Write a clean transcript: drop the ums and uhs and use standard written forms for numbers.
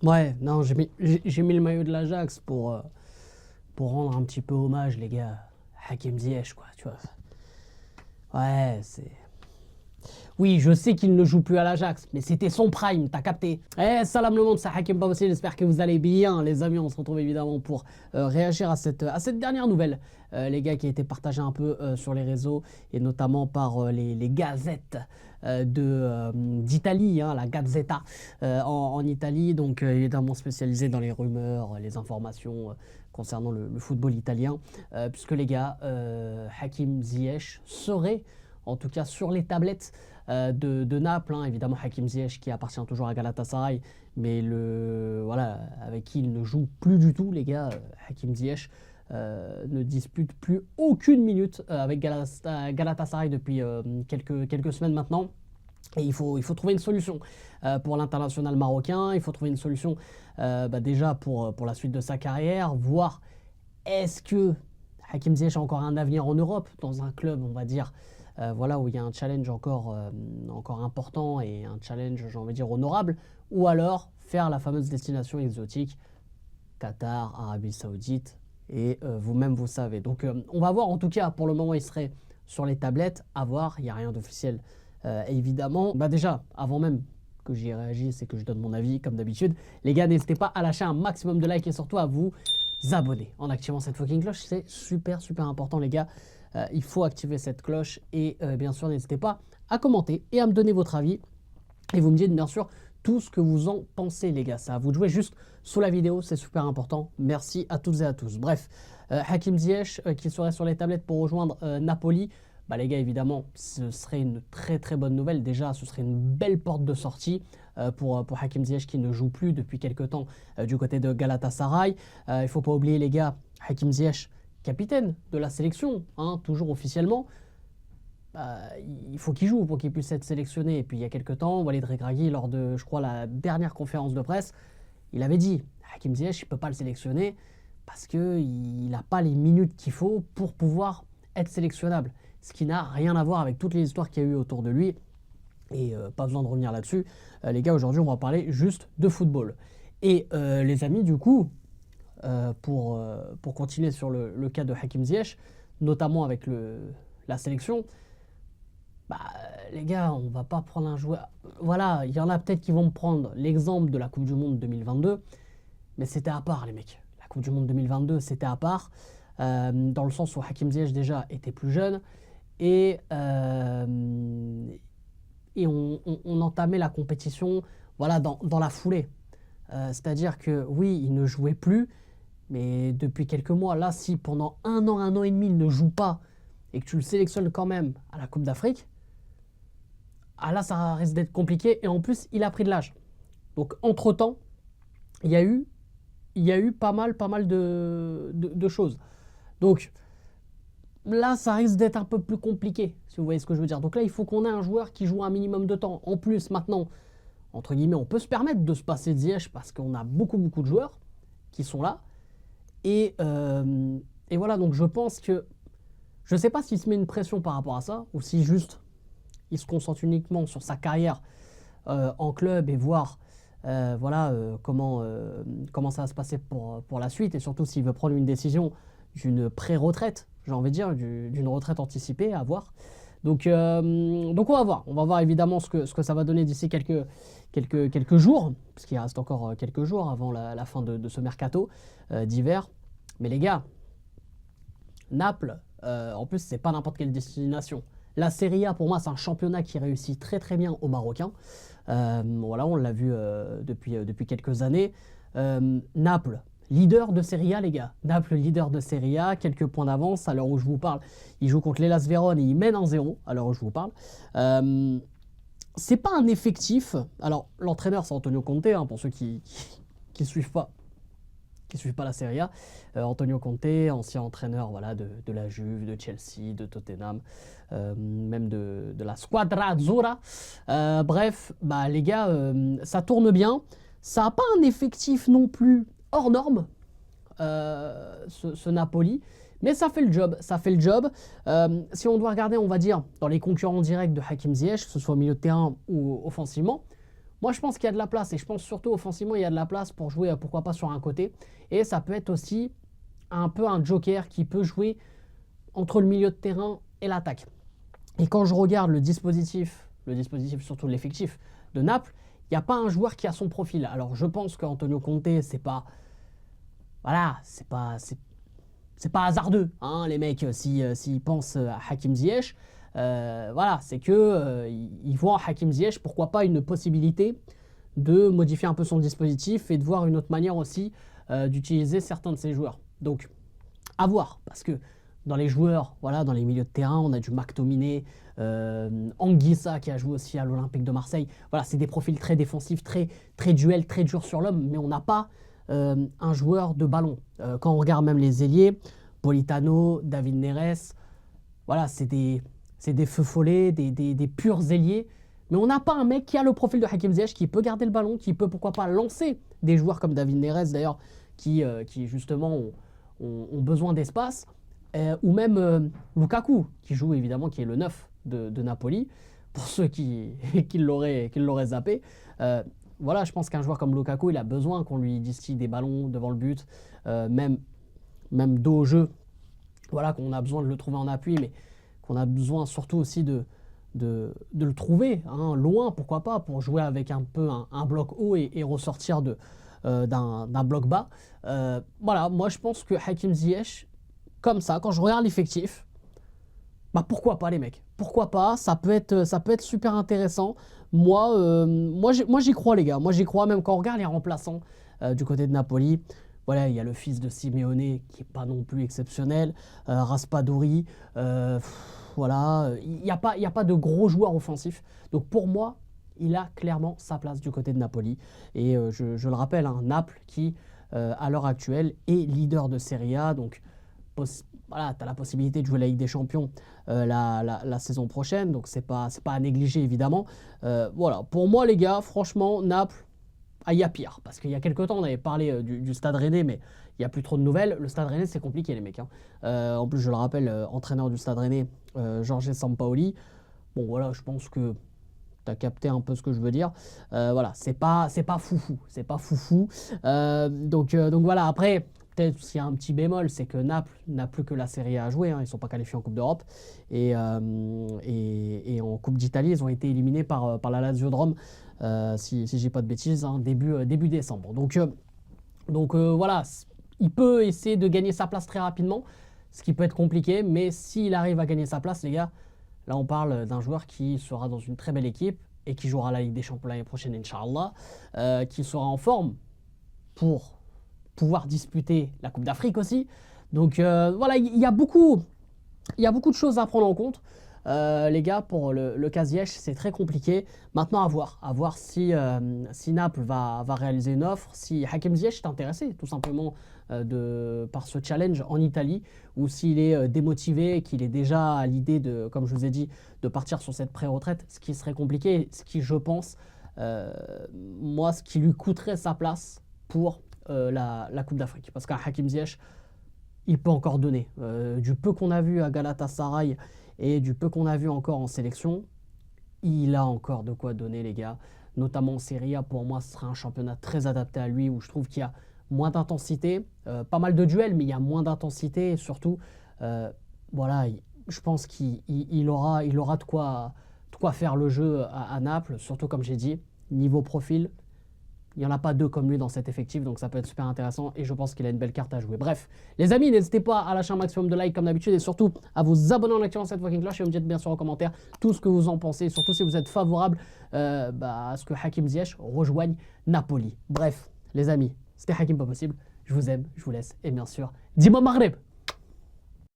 Ouais, non, j'ai mis le maillot de l'Ajax pour rendre un petit peu hommage, les gars. Hakim Ziyech, quoi, tu vois. Ouais, c'est. Oui, je sais qu'il ne joue plus à l'Ajax, mais c'était son prime, t'as capté. Eh, salam le monde, c'est Hakim Babossi, j'espère que vous allez bien, les amis. On se retrouve évidemment pour réagir à cette dernière nouvelle, les gars, qui a été partagée un peu sur les réseaux, et notamment par les gazettes d'Italie, hein, la Gazzetta en Italie, donc évidemment spécialisée dans les rumeurs, les informations concernant le football italien, puisque les gars, Hakim Ziyech serait en tout cas sur les tablettes de Naples, hein. Évidemment Hakim Ziyech qui appartient toujours à Galatasaray, mais voilà, avec qui il ne joue plus du tout, les gars. Hakim Ziyech ne dispute plus aucune minute avec Galatasaray depuis quelques semaines maintenant. Et il faut trouver une solution pour l'international marocain. Il faut trouver une solution déjà pour la suite de sa carrière, voir est-ce que Hakim Ziyech a encore un avenir en Europe, dans un club, on va dire, voilà, où il y a un challenge encore important et un challenge, j'ai envie de dire, honorable, ou alors faire la fameuse destination exotique, Qatar, Arabie Saoudite, et vous-même vous savez. Donc on va voir, en tout cas, pour le moment, il serait sur les tablettes, à voir, il n'y a rien d'officiel, évidemment. Déjà, avant même que j'y réagisse et que je donne mon avis, comme d'habitude, les gars, n'hésitez pas à lâcher un maximum de likes et surtout à vous abonner en activant cette fucking cloche. C'est super important, les gars. Il faut activer cette cloche et bien sûr, n'hésitez pas à commenter et à me donner votre avis. Et vous me dites bien sûr tout ce que vous en pensez, les gars. Ça à vous de jouer juste sous la vidéo, c'est super important. Merci à toutes et à tous. Bref, Hakim Ziyech qui serait sur les tablettes pour rejoindre Napoli. Bah les gars, évidemment, ce serait une très bonne nouvelle. Déjà, ce serait une belle porte de sortie pour Hakim Ziyech qui ne joue plus depuis quelques temps du côté de Galatasaray. Il ne faut pas oublier, les gars, Hakim Ziyech, capitaine de la sélection, hein, toujours officiellement. Il faut qu'il joue pour qu'il puisse être sélectionné. Et puis il y a quelques temps, Walid Regragui, lors de, je crois, la dernière conférence de presse, il avait dit Hakim Ziyech, il ne peut pas le sélectionner parce qu'il n'a pas les minutes qu'il faut pour pouvoir être sélectionnable. Ce qui n'a rien à voir avec toutes les histoires qu'il y a eu autour de lui. Et pas besoin de revenir là-dessus. Les gars, aujourd'hui, on va parler juste de football. Et les amis, du coup, pour continuer sur le cas de Hakim Ziyech, notamment avec la sélection, les gars, on va pas prendre un joueur. Voilà, il y en a peut-être qui vont me prendre l'exemple de la Coupe du Monde 2022, mais c'était à part, les mecs. La Coupe du Monde 2022, c'était à part, dans le sens où Hakim Ziyech déjà était plus jeune et on entamait la compétition, voilà, dans la foulée. C'est-à-dire que oui, il ne jouait plus, mais depuis quelques mois, là, si pendant un an et demi, il ne joue pas et que tu le sélectionnes quand même à la Coupe d'Afrique, là, ça risque d'être compliqué. Et en plus, il a pris de l'âge. Donc, entre-temps, il y a eu pas mal de choses. Donc, là, ça risque d'être un peu plus compliqué, si vous voyez ce que je veux dire. Donc là, il faut qu'on ait un joueur qui joue un minimum de temps. En plus, maintenant, entre guillemets, on peut se permettre de se passer de Ziyech parce qu'on a beaucoup de joueurs qui sont là. Et voilà, donc je pense que... Je ne sais pas s'il se met une pression par rapport à ça ou si juste il se concentre uniquement sur sa carrière en club et voir comment ça va se passer pour la suite, et surtout s'il veut prendre une décision d'une pré-retraite, j'ai envie de dire, d'une retraite anticipée, à voir. Donc on va voir. On va voir évidemment ce que ça va donner d'ici quelques jours, parce qu'il reste encore quelques jours avant la fin de ce mercato d'hiver. Mais les gars, Naples, en plus, c'est pas n'importe quelle destination. La Serie A, pour moi, c'est un championnat qui réussit très bien aux Marocains. Voilà, on l'a vu depuis quelques années. Naples, leader de Serie A, les gars. Naples, leader de Serie A, quelques points d'avance à l'heure où je vous parle. Il joue contre l'Hellas Vérone et il mène 1-0 à l'heure où je vous parle. C'est pas un effectif. Alors, l'entraîneur, c'est Antonio Conte, hein, pour ceux qui suivent pas. Qui ne suivent pas la Serie A. Antonio Conte, ancien entraîneur, voilà, de la Juve, de Chelsea, de Tottenham, même de la Squadra Azzurra. Bref, les gars, ça tourne bien. Ça n'a pas un effectif non plus hors norme, ce Napoli, mais ça fait le job. Si on doit regarder, on va dire, dans les concurrents directs de Hakim Ziyech, que ce soit au milieu de terrain ou offensivement, Moi, je pense qu'il y a de la place et je pense surtout offensivement, il y a de la place pour jouer, pourquoi pas, sur un côté. Et ça peut être aussi un peu un joker qui peut jouer entre le milieu de terrain et l'attaque. Et quand je regarde le dispositif surtout l'effectif de Naples, il n'y a pas un joueur qui a son profil. Alors je pense qu'Antonio Conte, c'est pas, voilà, c'est pas hasardeux, hein, les mecs, s'ils pensent à Hakim Ziyech. Voilà, c'est que ils voient en Hakim Ziyech, pourquoi pas, une possibilité de modifier un peu son dispositif et de voir une autre manière aussi d'utiliser certains de ses joueurs. Donc, à voir, parce que dans les joueurs, voilà, dans les milieux de terrain, on a du McTominay, Anguissa qui a joué aussi à l'Olympique de Marseille. Voilà, c'est des profils très défensifs, très duels, très durs sur l'homme, mais on n'a pas un joueur de ballon. Quand on regarde même les ailiers, Politano, David Neres, voilà, c'est des feux follets, des purs ailiers. Mais on n'a pas un mec qui a le profil de Hakim Ziyech, qui peut garder le ballon, qui peut pourquoi pas lancer des joueurs comme David Neres d'ailleurs, qui justement ont besoin d'espace. Ou même Lukaku, qui joue évidemment, qui est le 9 de Napoli, pour ceux qui l'auraient zappé. Voilà, je pense qu'un joueur comme Lukaku, il a besoin qu'on lui distille des ballons devant le but, même dos au jeu. Voilà, qu'on a besoin de le trouver en appui, mais qu'on a besoin surtout aussi de le trouver, hein, loin, pourquoi pas, pour jouer avec un peu un bloc haut et ressortir d'un bloc bas. Voilà, moi je pense que Hakim Ziyech, comme ça, quand je regarde l'effectif, bah pourquoi pas les mecs? Pourquoi pas? Ça peut être super intéressant. Moi j'y crois les gars. Moi j'y crois même quand on regarde les remplaçants du côté de Napoli. Voilà, il y a le fils de Simeone qui est pas non plus exceptionnel, Raspadori. Voilà, il n'y a pas de gros joueurs offensifs. Donc pour moi, il a clairement sa place du côté de Napoli. Et je le rappelle, hein, Naples qui à l'heure actuelle est leader de Serie A. Donc voilà, tu as la possibilité de jouer la Ligue des Champions la saison prochaine, donc c'est pas à négliger évidemment. Voilà, pour moi les gars, franchement, Naples, il y a pire, parce qu'il y a quelques temps on avait parlé du Stade Rennais, mais il n'y a plus trop de nouvelles. Le Stade Rennais c'est compliqué les mecs, hein. En plus je le rappelle, entraîneur du Stade Rennais, Jorge Sampaoli. Bon voilà, je pense que tu as capté un peu ce que je veux dire. Voilà, c'est pas foufou, c'est pas foufou. Donc voilà, après peut-être s'il y a un petit bémol, c'est que Naples n'a plus que la Serie A à jouer, hein. Ils ne sont pas qualifiés en Coupe d'Europe. Et en Coupe d'Italie, ils ont été éliminés par la Lazio de Rome, si je dis pas de bêtises, hein, début décembre. Donc voilà, il peut essayer de gagner sa place très rapidement, ce qui peut être compliqué, mais s'il arrive à gagner sa place, les gars, là on parle d'un joueur qui sera dans une très belle équipe et qui jouera la Ligue des Champions l'année prochaine, Inch'Allah, qui sera en forme pour pouvoir disputer la Coupe d'Afrique aussi. Donc voilà, il y a beaucoup de choses à prendre en compte. Les gars, pour le cas Ziyech, c'est très compliqué. Maintenant, à voir si Naples va réaliser une offre, si Hakim Ziyech est intéressé tout simplement par ce challenge en Italie, ou s'il est démotivé, qu'il est déjà à l'idée de, comme je vous ai dit, de partir sur cette pré-retraite, ce qui serait compliqué, ce qui, je pense, moi, ce qui lui coûterait sa place pour la Coupe d'Afrique. Parce qu'à Hakim Ziyech, il peut encore donner. Du peu qu'on a vu à Galatasaray et du peu qu'on a vu encore en sélection, il a encore de quoi donner les gars. Notamment en Serie A, pour moi, ce sera un championnat très adapté à lui, où je trouve qu'il y a moins d'intensité, pas mal de duels, mais il y a moins d'intensité et surtout, voilà, je pense qu'il aura de quoi faire le jeu à Naples, surtout comme j'ai dit, niveau profil. Il n'y en a pas deux comme lui dans cet effectif, donc ça peut être super intéressant et je pense qu'il a une belle carte à jouer. Bref, les amis, n'hésitez pas à lâcher un maximum de likes comme d'habitude et surtout à vous abonner en activant cette fucking cloche et me dites bien sûr en commentaire tout ce que vous en pensez, surtout si vous êtes favorable à ce que Hakim Ziyech rejoigne Napoli. Bref, les amis, c'était Hakim Pas Possible. Je vous aime, je vous laisse et bien sûr, dis-moi Maghreb.